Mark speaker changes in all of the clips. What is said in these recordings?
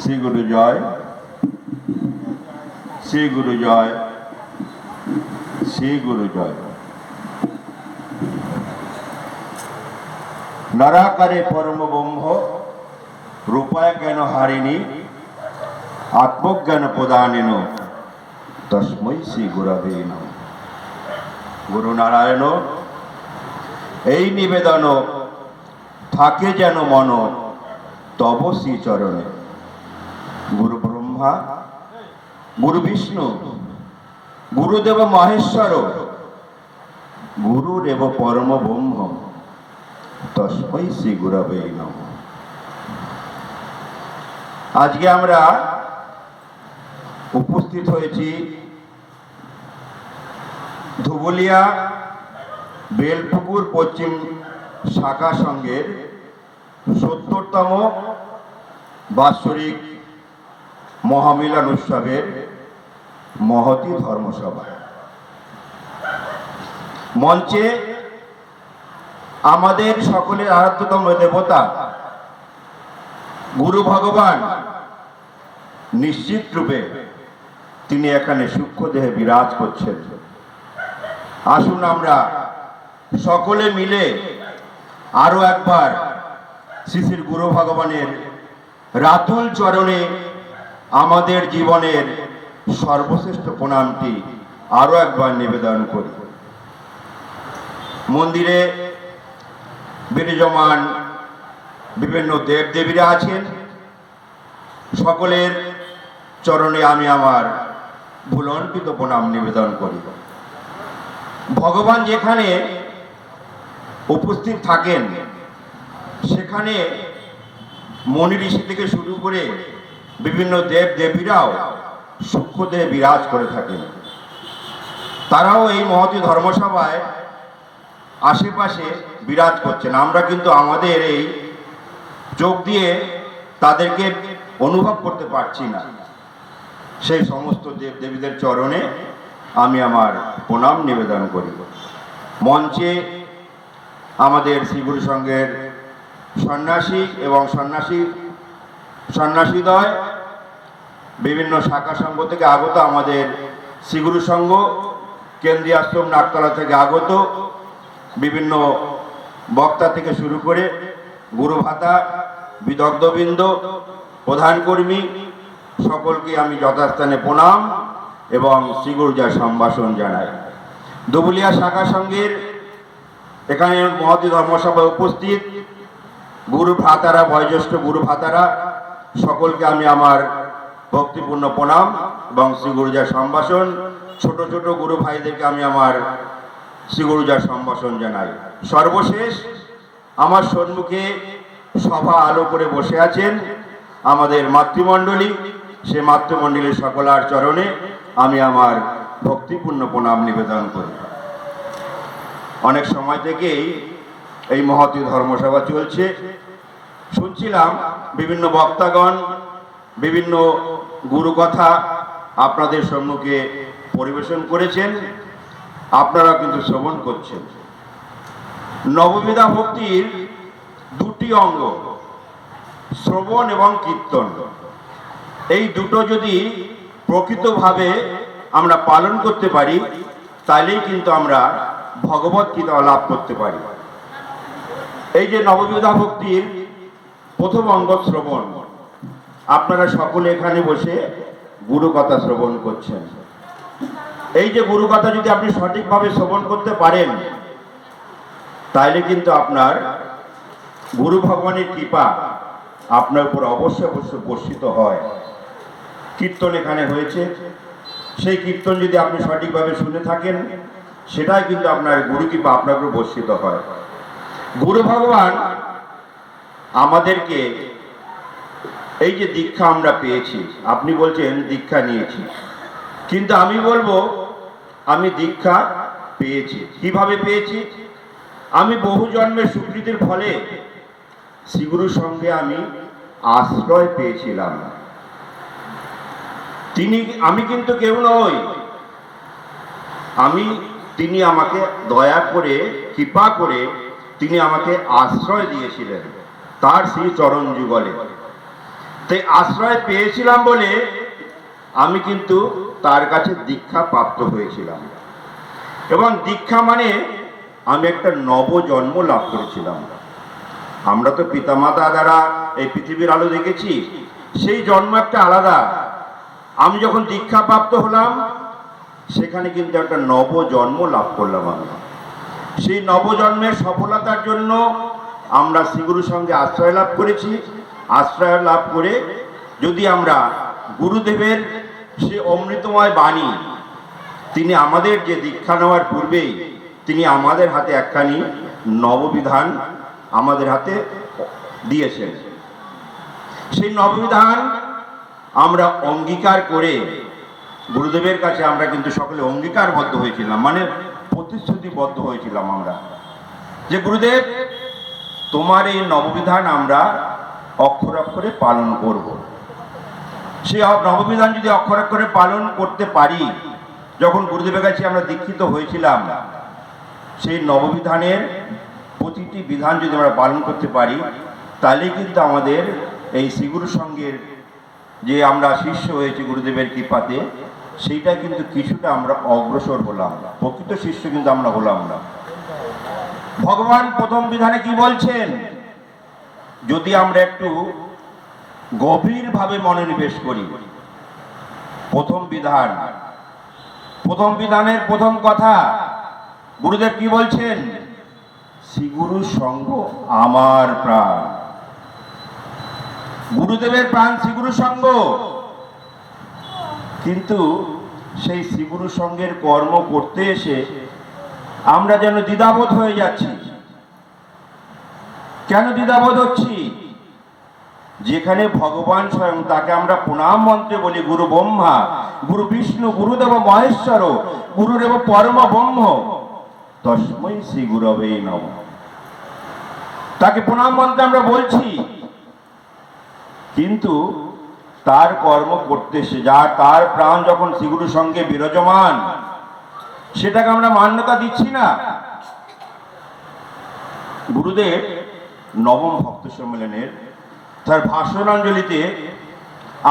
Speaker 1: শ্রী গুরু জয়, শ্রী গুরু জয়, শ্রী গুরু জয়। নরাকারে পরম ব্রহ্ম রূপায় জ্ঞান হারিণী আত্মজ্ঞান প্রদানেন তস্मै শ্রী গুরবে নমঃ। গুরু নারায়ণ এই নিবেদন থাকে যেন মন তব শ্রী চরণে। গুরু ব্রহ্মা, গুরু বিষ্ণু, গুরুদেব মহেশ্বর, গুরুরেব পরম ব্রহ্ম তস্मै শ্রী গুরবে নমঃ। আজকে আমরা উপস্থিত হয়েছি ধুবুলিয়া বেলপুকুর পশ্চিম শাখা সংঘের ৭০তম বাৎসরিক মহামিলন উৎসবের মহতী ধর্মসভায়। মঞ্চে আমাদের সকলের আরাধ্যতম দেবতা গুরু ভগবান নিশ্চিত রূপে তিনি এখানে সূক্ষ্ম দেহে বিরাজ করছেন। আসুন আমরা সকলে মিলে আরো একবার শ্রী শ্রী গুরু ভগবানের রাতুল চরণে আমাদের জীবনের সর্বশ্রেষ্ঠ প্রণামটি আরো একবার নিবেদন করি। মন্দিরে বিরাজমান বিভিন্ন দেবদেবীরা আছেন, সকলের চরণে আমি আমার ভুলণ্ঠিত প্রণাম নিবেদন করি। ভগবান যেখানে উপস্থিত থাকেন সেখানে মনি ঋষি থেকে শুরু করে বিভিন্ন দেব দেবীরাও সূক্ষ্ম দেহে বিরাজ করে থাকেন। তারাও এই মহতী ধর্মসভায় আশেপাশে বিরাজ করছেন। আমরা কিন্তু আমাদের এই চোখ দিয়ে তাদেরকে অনুভব করতে পারছি না। সেই সমস্ত দেব দেবীদের চরণে আমি আমার প্রণাম নিবেদন করি। মঞ্চে আমাদের শ্রীগুরু সংঘের সন্ন্যাসী এবং সন্ন্যাসীদ্বয়, বিভিন্ন শাখা সংঘ থেকে আগত, আমাদের শ্রীগুরু সংঘ কেন্দ্রীয় আশ্রম নাটতলা থেকে আগত বিভিন্ন বক্তা থেকে শুরু করে গুরু ভাতা, বিদগ্ধবৃন্দ, প্রধান কর্মী সকলকে আমি যথাস্থানে প্রণাম এবং শ্রীগুরুজয় সম্ভাষণ জানাই। ধুবুলিয়া শাখা সংঘের এখানে মহতী ধর্মসভায় উপস্থিত গুরু ভ্রাতারা, বয়োজ্যেষ্ঠ গুরু ভ্রাতারা, সকলকে আমি আমার ভক্তিপূর্ণ প্রণাম এবং শ্রীগুরুজয় সম্ভাষণ। ছোট ছোট গুরু ভাইদেরকে আমি আমার শ্রীগুরুজয় সম্ভাষণ জানাই। সর্বশেষ আমার সম্মুখে সভা আলো করে বসে আছেন আমাদের মাতৃমণ্ডলী। সে মাতৃমণ্ডলীর সকলার চরণে আমি আমার ভক্তিপূর্ণ প্রণাম নিবেদন করি। অনেক সময় থেকেই এই মহতী ধর্মসভা চলছে। শুনছিলাম বিভিন্ন বক্তাগণ বিভিন্ন গুরু কথা আপনাদের সম্মুখে পরিবেশন করেছেন, আপনারা কিন্তু শ্রবণ করছেন। নববিধা ভক্তির দুটি অঙ্গ, শ্রবণ এবং কীর্তন। এই দুটো যদি প্রকৃতভাবে আমরা পালন করতে পারি তাহলেই কিন্তু আমরা ভগবত গীতা লাভ করতে পারি। এই যে নববিধা ভক্তির প্রথম অঙ্গ শ্রবণ, আপনারা সকলে এখানে বসে গুরু কথা শ্রবণ করছেন। এই যে গুরু কথা যদি আপনি সঠিকভাবে শ্রবণ করতে পারেন তাহলে কিন্তু আপনার গুরু ভগবানের কৃপা আপনার উপর অবশ্যই বর্ষিত হয়। কীর্তন এখানে হয়েছে, সেই কীর্তন যদি আপনি সঠিকভাবে শুনে থাকেন সেটাই কিন্তু আপনার গুরু কৃপা আপনার উপর বর্ষিত হয়। গুরু ভগবান আমাদেরকে এই যে দীক্ষা আমরা পেয়েছি, আপনি বলছেন দীক্ষা নিয়েছি, কিন্তু আমি বলবো আমি দীক্ষা পেয়েছি। কিভাবে পেয়েছি? আমি বহু জন্মের সুকৃতির ফলে শ্রীগুরুর সঙ্গে আমি আশ্রয় পেয়েছিলাম। আমি কিন্তু কেউ নই, তিনি আমাকে দয়া করে, কৃপা করে তিনি আমাকে আশ্রয় দিয়েছিলেন তার শ্রী চরণ যুগলে। তাই আশ্রয় পেয়েছিলাম বলে আমি কিন্তু তার কাছে দীক্ষা প্রাপ্ত হয়েছিলাম, এবং দীক্ষা মানে আমি একটা নবজন্ম লাভ করেছিলাম। আমরা তো পিতামাতা দ্বারা এই পৃথিবীর আলো দেখেছি, সেই জন্ম একটা আলাদা। আমি যখন দীক্ষা প্রাপ্ত হলাম সেখানে কিন্তু একটা নবজন্ম লাভ করলাম আমি। সেই নবজন্মের সফলতার জন্য আমরা শ্রীগুরুর সঙ্গে আশ্রয় লাভ করেছি। আশ্রয় লাভ করে যদি আমরা গুরুদেবের সে অমৃতময় বাণী, তিনি আমাদের যে দীক্ষা নেওয়ার পূর্বেই তিনি আমাদের হাতে একখানি নববিধান আমাদের হাতে দিয়েছেন। সেই নববিধান আমরা অঙ্গীকার করে গুরুদেবের কাছে আমরা কিন্তু সকলে অঙ্গীকারবদ্ধ হয়েছিলাম, মানে প্রতিশ্রুতিবদ্ধ হয়েছিলাম আমরা, যে গুরুদেব তোমার এই নববিধান আমরা অক্ষরে অক্ষরে পালন করব। সেই নববিধান যদি অক্ষরে অক্ষরে পালন করতে পারি, যখন গুরুদেবের কাছে আমরা দীক্ষিত হয়েছিলাম, সেই নববিধানের প্রতিটি বিধান যদি আমরা পালন করতে পারি, তাহলে কিন্তু আমাদের এই শ্রীগুরু সঙ্গের যে আমরা শিষ্য হয়েছি গুরুদেবের কৃপাতে, সেইটা কিন্তু কিছুটা আমরা অগ্রসর হলাম, প্রকৃত শিষ্য কিন্তু আমরা হলাম না। ভগবান প্রথম বিধানে কি বলছেন, যদি আমরা একটু গভীরভাবে মনোনিবেশ করি, প্রথম বিধানের প্রথম কথা গুরুদেব কি বলছেন, শ্রীগুরু সঙ্গ আমার প্রাণ। গুরুদেবের প্রাণ শ্রীগুরু সঙ্গ, কিন্তু সেই শ্রীগুরু সঙ্গের কর্ম করতে এসে আমরা যেন দ্বিধাবোধ হয়ে যাচ্ছি। কেন দ্বিধাবোধ হচ্ছি? যেখানে ভগবান স্বয়ং, তাকে আমরা প্রণাম মন্ত্রে বলি গুরু ব্রহ্মা, গুরু বিষ্ণু, গুরুদেব মহেশ্বর, গুরুদেব পরম ব্রহ্ম, তস্মৈ শ্রী গুরবে নমঃ। তাকে প্রণাম মন্ত্রে আমরা বলছি, কিন্তু তার কর্ম করতে এসে তার প্রাণ যখন শ্রীগুরুর সঙ্গে বিরাজমান, সেটাকে আমরা মান্যতা দিচ্ছি না। গুরুদেব নবম ভক্ত সম্মেলনের তার ভাষণাঞ্জলিতে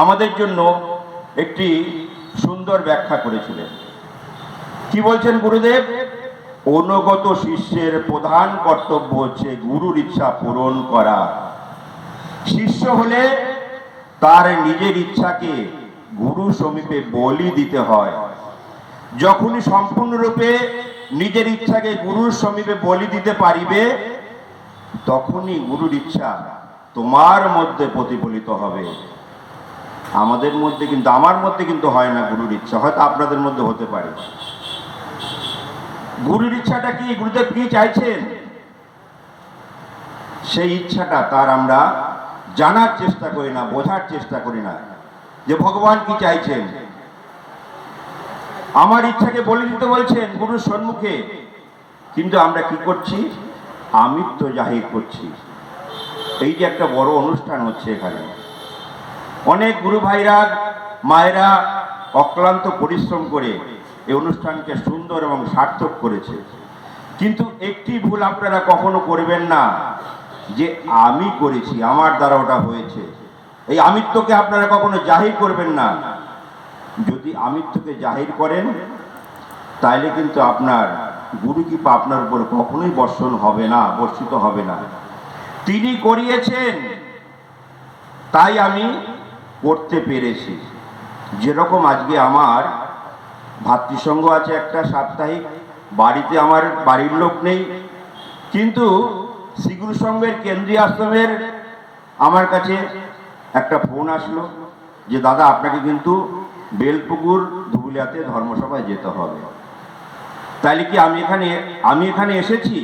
Speaker 1: আমাদের জন্য একটি সুন্দর ব্যাখ্যা করেছিলেন। কি বলছেন গুরুদেব, অনুগত শিষ্যের প্রধান কর্তব্য হচ্ছে গুরুর ইচ্ছা পূরণ করা। শিষ্য হলে তার নিজের ইচ্ছাকে গুরু সমীপে বলি দিতে হয়। যখনই সম্পূর্ণরূপে নিজের ইচ্ছাকে গুরুর সমীপে বলি দিতে পারিবে, তখনই গুরুর ইচ্ছা তোমার মধ্যে প্রতিফলিত হবে। আমাদের মধ্যে কিন্তু, আমার মধ্যে কিন্তু হয় না গুরুর ইচ্ছা, হয়তো আপনাদের মধ্যে হতে পারে। গুরুর ইচ্ছাটা কি, গুরুদেব কি চাইছেন, সেই ইচ্ছাটা তার আমরা জানার চেষ্টা করি না, বোঝার চেষ্টা করি না, যে ভগবান কি চাইছেন। আমার ইচ্ছাকে বলে দিতে বলছেন গুরুর সম্মুখে, কিন্তু আমরা কি করছি, আমিত্ব জাহির করছি। এই যে একটা বড় অনুষ্ঠান হচ্ছে এখানে, অনেক গুরু ভাইরা মায়েরা অক্লান্ত পরিশ্রম করে এই অনুষ্ঠানকে সুন্দর এবং সার্থক করেছে, কিন্তু একটি ভুল আপনারা কখনো করবেন না, যে আমি করেছি, আমার দ্বারা ওটা হয়েছে। এই আমিত্বকে আপনারা কখনো জাহির করবেন না। যদি আমিত্বকে জাহির করেন, তাইলে কিন্তু আপনার গুরু কৃপা আপনার উপর কখনোই বর্ষণ হবে না, বর্ষিত হবে না। তিনি করিয়েছেন তাই আমি করতে পেরেছি। যেরকম আজকে আমার ভাতৃসংঘ আছে একটা সাপ্তাহিক, বাড়িতে আমার বাড়ির লোক নেই, কিন্তু শ্রীগুরু সংঘের কেন্দ্রীয় আশ্রমের আমার কাছে একটা ফোন আসলো যে দাদা আপনাকে কিন্তু বেলপুকুর ধুবুলিয়াতে ধর্মসভায় যেতে হবে। তাইলে কি আমি এখানে এসেছি?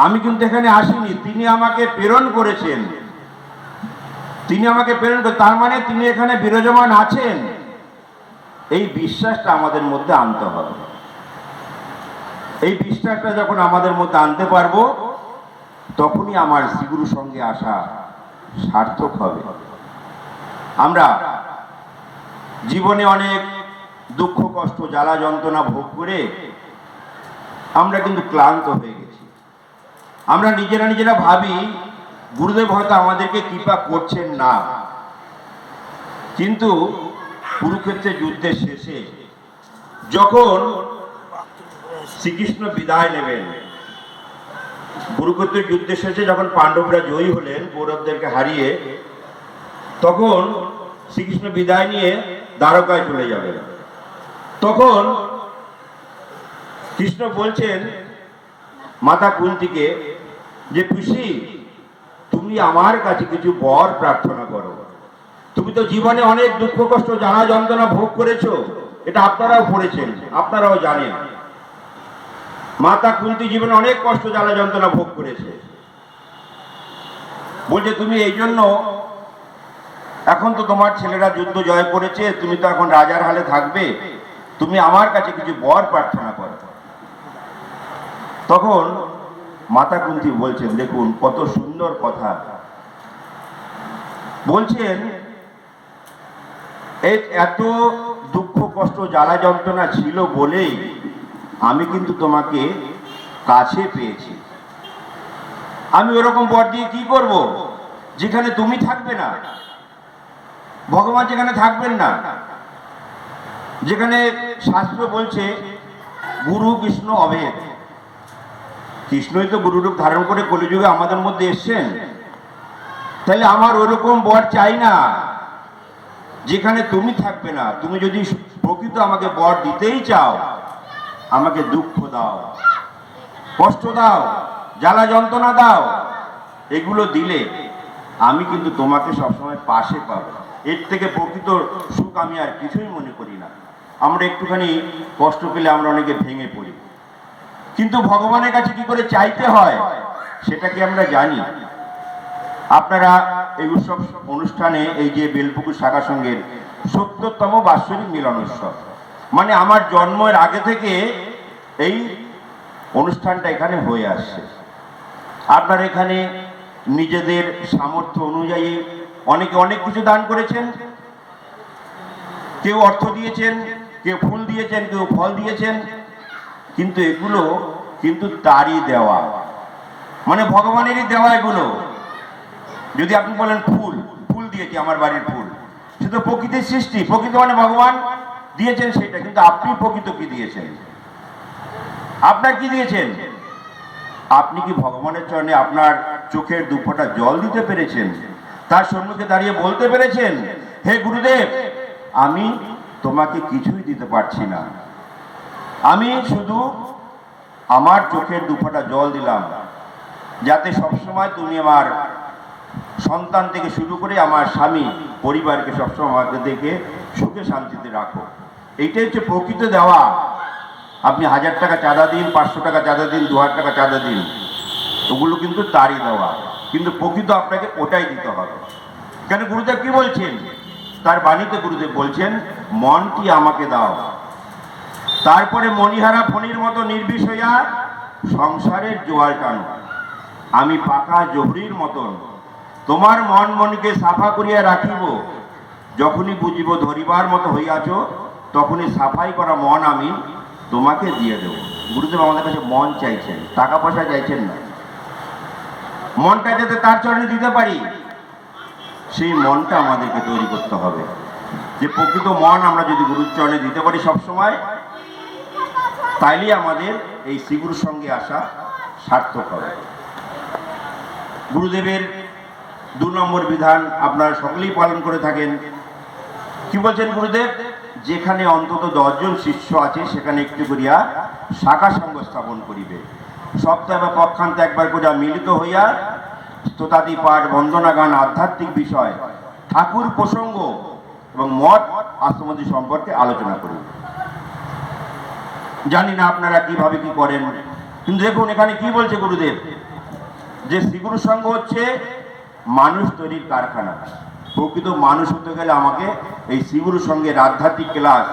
Speaker 1: আমি কিন্তু এখানে আসিনি, তিনি আমাকে প্রেরণ করেছেন। তার মানে তিনি এখানে বিরাজমান আছেন। এই বিশ্বাসটা আমাদের মধ্যে আনতে হবে। এই বিশ্বাসটা যখন আমাদের মধ্যে আনতে পারবো, তখনই আমার শ্রীগুরুর সঙ্গে আসা সার্থক হবে। আমরা জীবনে অনেক দুঃখ কষ্ট জ্বালা যন্ত্রণা ভোগ করে আমরা কিন্তু ক্লান্ত হয়ে গেছি। আমরা নিজেরা ভাবি গুরুদেব হয়তো আমাদেরকে কৃপা করছেন না, কিন্তু কুরুক্ষেত্রের যুদ্ধের শেষে যখন শ্রীকৃষ্ণ বিদায় নেবেন, কুরুক্ষেত্রের যুদ্ধের শেষে যখন পাণ্ডবরা জয়ী হলেন কৌরবদেরকে হারিয়ে, তখন শ্রীকৃষ্ণ বিদায় নিয়ে দ্বারকায় চলে যাবেন। তখন কৃষ্ণ বলছেন মাতা কুন্তিকে যে পিসি, তুমি আমার কাছে কিছু বর প্রার্থনা করো। তুমি তো জীবনে অনেক দুঃখ কষ্ট জ্বালা যন্ত্রণা ভোগ করেছো, এটা আপনারাও করেছেন, আপনারাও জানেন। মাতা কুন্তি জীবনে অনেক কষ্ট জ্বালা যন্ত্রণা ভোগ করেছে। বলছে তুমি এই জন্য, এখন তো তোমার ছেলেরা যুদ্ধ জয় করেছে, তুমি তো এখন রাজার হালে থাকবে, তুমি আমার কাছে কিছু বর প্রার্থনা করো। তখন মাতা কুন্তি বলছেন, দেখুন কত সুন্দর কথা বলছেন, এত দুঃখ কষ্ট জ্বালা যন্ত্রণা ছিল বলেই আমি কিন্তু তোমাকে কাছে পেয়েছি। আমি ওরকম বর দিয়ে কি করব যেখানে তুমি থাকবে না, ভগবান যেখানে থাকবেন না, যেখানে শাস্ত্র বলছে গুরু কৃষ্ণ অভেদ। কৃষ্ণই তো গুরুরূপ ধারণ করে কলিযুগে আমাদের মধ্যে এসছেন। তাহলে আমার ওরকম বর চাই না যেখানে তুমি থাকবে না। তুমি যদি প্রকৃত আমাকে বর দিতেই চাও, আমাকে দুঃখ দাও, কষ্ট দাও, জ্বালা যন্ত্রণা দাও, এগুলো দিলে আমি কিন্তু তোমাকে সবসময় পাশে পাবো। এর থেকে প্রকৃত সুখ আমি আর কিছুই মনে করি না। আমরা একটুখানি কষ্ট পেলে আমরা অনেকে ভেঙে পড়ি, কিন্তু ভগবানের কাছে কি করে চাইতে হয় সেটা কি আমরা জানি? আপনারা এই উৎসব অনুষ্ঠানে, এই যে বেলপুকুর শাখা সংঘের ৭০তম বাৎসরিক মিলন উৎসব, মানে আমার জন্মের আগে থেকে এই অনুষ্ঠানটা এখানে হয়ে আসছে। আপনারা এখানে নিজেদের সামর্থ্য অনুযায়ী অনেকে অনেক কিছু দান করেছেন। কেউ অর্থ দিয়েছেন, কেউ ফুল দিয়েছেন, কেউ ফল দিয়েছেন, কিন্তু এগুলো কিন্তু তারই দেওয়া, মানে ভগবানেরই দেওয়া এগুলো। যদি আপনি বলেন ফুল, ফুল দিয়েছি আমার বাড়ির ফুল, সে তো প্রকৃতির সৃষ্টি, প্রকৃতি মানে ভগবান দিয়েছেন সেটা, কিন্তু আপনি প্রকৃত কি দিয়েছেন? আপনার কি দিয়েছেন? আপনি কি ভগবানের চরণে আপনার চোখের দুফোঁটা জল দিতে পেরেছেন? তার সম্মুখে দাঁড়িয়ে বলতে পেরেছেন, হে গুরুদেব, আমি তোমাকে কিছুই দিতে পারছি না, আমি শুধু আমার চোখের দুফোঁটা জল দিলাম, যাতে সবসময় তুমি আমার সন্তান থেকে শুরু করে আমার স্বামী পরিবারকে সবসময় আমাকে দেখে সুখে শান্তিতে রাখো। এইটাই হচ্ছে প্রকৃত দেওয়া। আপনি 1000 টাকা চাঁদা দিন, 500 টাকা চাঁদা দিন, 2000 টাকা চাঁদা দিন, ওগুলো কিন্তু তারই দেওয়া, কিন্তু প্রকৃত আপনাকে ওটাই দিতে হবে। কেন গুরুদেব কি বলছেন? তার বাণীতে গুরুদেব বলছেন, মনটি আমাকে দাও, তারপরে মণিহারা ফণির মতো নির্বিষ হইয়া সংসারের জোয়ার টানো। আমি পাকা জহরির মতন তোমার মন মনিকে সাফা করিয়া রাখিব। যখনই বুঝিব ধরিবার মতো হইয়াছ, তখনই সাফাই করা মন আমি তোমাকে দিয়ে দেব। গুরুদেব আমাদের কাছে মন চাইছেন, টাকা পয়সা চাইছেন না। মনটা যাতে তার চরণে দিতে পারি, সেই মনটা আমাদেরকে তৈরি করতে হবে। যে প্রকৃত মন আমরা যদি গুরুর চরণে দিতে পারি সবসময়, তাইলেই আমাদের এই শ্রীগুরুর সঙ্গে আসা সার্থক হবে। গুরুদেবের 2 নম্বর বিধান আপনারা সকলেই পালন করে থাকেন। কি বলছেন গুরুদেব? যেখানে অন্তত 10 জন শিষ্য আছে, সেখানে একটু করিয়া শাখা সংঘ স্থাপন করিবে। সপ্তাহে বা পক্ষান্তে একবার করিয়া মিলিত হইয়া স্তোতাদি পাঠ, বন্দনা গান, আধ্যাত্মিক বিষয়, ঠাকুর প্রসঙ্গ এবং মঠ আশ্রমাদি সম্পর্কে আলোচনা করিবে। জানি না আপনারা কিভাবে কি করেন, কিন্তু দেখুন এখানে কি বলছে গুরুদেব, যে শ্রীগুরু সংঘ হচ্ছে মানুষ তৈরির কারখানা। প্রকৃত মানুষ হতে গেলে আমাকে এই শ্রীগুরু সঙ্গের আধ্যাত্মিক ক্লাস,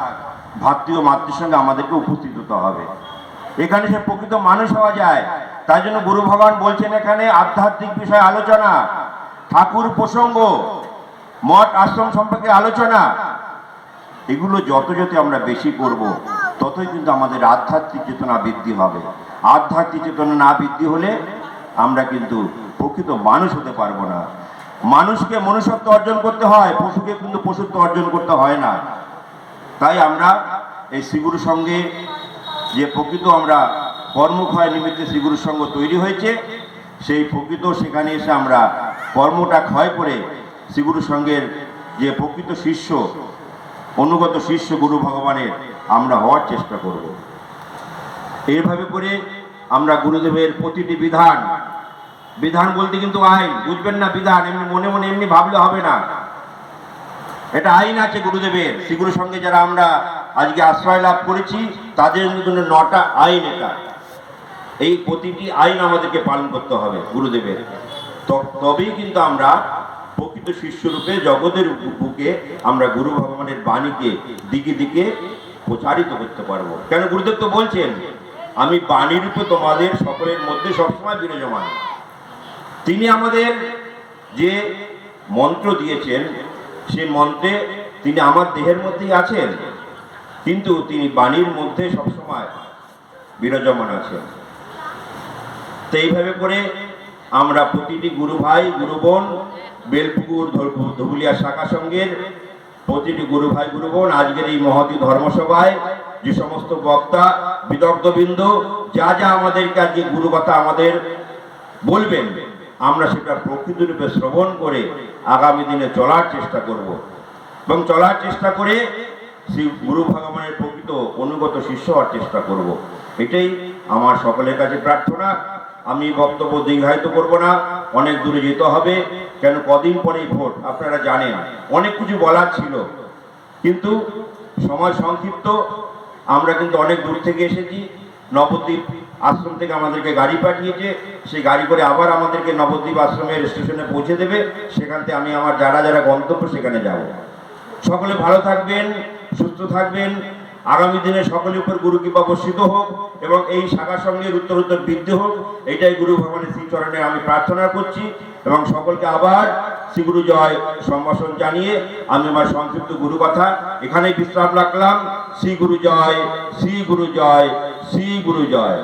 Speaker 1: ভাতৃ ও মাতৃর সঙ্গে আমাদেরকে উপস্থিত হতে হবে। এখানে সে প্রকৃত মানুষ হওয়া যায়। তাই জন্য গুরু ভগবান বলছেন এখানে আধ্যাত্মিক বিষয় আলোচনা, ঠাকুর প্রসঙ্গ, মঠ আশ্রম সম্পর্কে আলোচনা, এগুলো যত আমরা বেশি করব, ততই কিন্তু আমাদের আধ্যাত্মিক চেতনা বৃদ্ধি হবে। আধ্যাত্মিক চেতনা না বৃদ্ধি হলে আমরা কিন্তু প্রকৃত মানুষ হতে পারবো না। মানুষকে মনুষ্যত্ব অর্জন করতে হয়, পশুকে কিন্তু পশুত্ব অর্জন করতে হয় না। তাই আমরা এই শ্রীগুরু সঙ্গে যে প্রকৃত আমরা কর্মক্ষয় নিমিত্তে শ্রীগুরু সঙ্গ তৈরি হয়েছে, সেই প্রকৃত সেখানে এসে আমরা কর্মটা ক্ষয় করে শ্রীগুরু সঙ্গের যে প্রকৃত শিষ্য, অনুগত শিষ্য গুরু ভগবানের আমরা হওয়ার চেষ্টা করব। এইভাবে করে আমরা গুরুদেবের প্রতিটি বিধান, বিধান বলতে কিন্তু আইন, বুঝবেন না বিধান এমনি মনে মনে এমনি ভাবলে হবে না। এটা আইন আছে গুরুদেবের। শ্রীগুরু সঙ্গে যারা আমরা আজকে আশ্রয় লাভ করেছি তাদের জন্য 9টা আইন। এটা এই প্রতিটি আইন আমাদেরকে পালন করতে হবে গুরুদেবের, তবেই কিন্তু আমরা প্রকৃত শিষ্যরূপে জগতের বুকে আমরা গুরু ভগবানের বাণীকে দিকে দিকে প্রচারিত করতে পারবো। কেন গুরুদেব তো বলছেন, আমি বাণী রূপে তোমাদের সকলের মধ্যে সবসময় বিরাজমান। তিনি আমাদের যে মন্ত্র দিয়েছেন সেই মন্ত্রে তিনি আমার দেহের মধ্যেই আছেন, কিন্তু তিনি বাণীর মধ্যে সবসময় বিরাজমান আছেন। তো এইভাবে করে আমরা প্রতিটি গুরু ভাই গুরু বোন, বেলপুকুর ধুবুলিয়া শাখা সংঘের প্রতিটি গুরু ভাই গুরু বোন আজকের এই মহতী ধর্মসভায় যে সমস্ত বক্তা বিদগ্ধবৃন্দ যা যা আমাদেরকে আজকে গুরু কথা আমাদের বলবেন, আমরা সেটা প্রকৃত রূপে শ্রবণ করে আগামী দিনে চলার চেষ্টা করব এবং চলার চেষ্টা করে শ্রী গুরু ভগবানের প্রকৃত অনুগত শিষ্য হওয়ার চেষ্টা করব। এটাই আমার সকলের কাছে প্রার্থনা। আমি বক্তব্য দীর্ঘায়িত করব না, অনেক দূরে যেতে হবে। কেন কদিন পরেই ভোট, আপনারা জানেন। অনেক কিছু বলার ছিল কিন্তু সময় সংক্ষিপ্ত। আমরা কিন্তু অনেক দূর থেকে এসেছি। নবদ্বীপ আশ্রম থেকে আমাদেরকে গাড়ি পাঠিয়েছে, সেই গাড়ি করে আবার আমাদেরকে নবদ্বীপ আশ্রমের স্টেশনে পৌঁছে দেবে। সেখান থেকে আমি আমার যারা যারা গন্তব্য সেখানে যাব। সকলে ভালো থাকবেন, সুস্থ থাকবেন। আগামী দিনে সকলের উপর গুরু কৃপা বর্ষিত হোক এবং এই শাখা সঙ্গের উত্তরোত্তর বৃদ্ধি হোক, এটাই গুরু ভগবানের শ্রীচরণে আমি প্রার্থনা করছি। এবং সকলকে আবার শ্রীগুরু জয় সম্ভাষণ জানিয়ে আমি আমার সংক্ষিপ্ত গুরু কথা এখানেই বিশ্রাম রাখলাম। শ্রী গুরু জয়, শ্রী গুরু জয়, শ্রী গুরু জয়।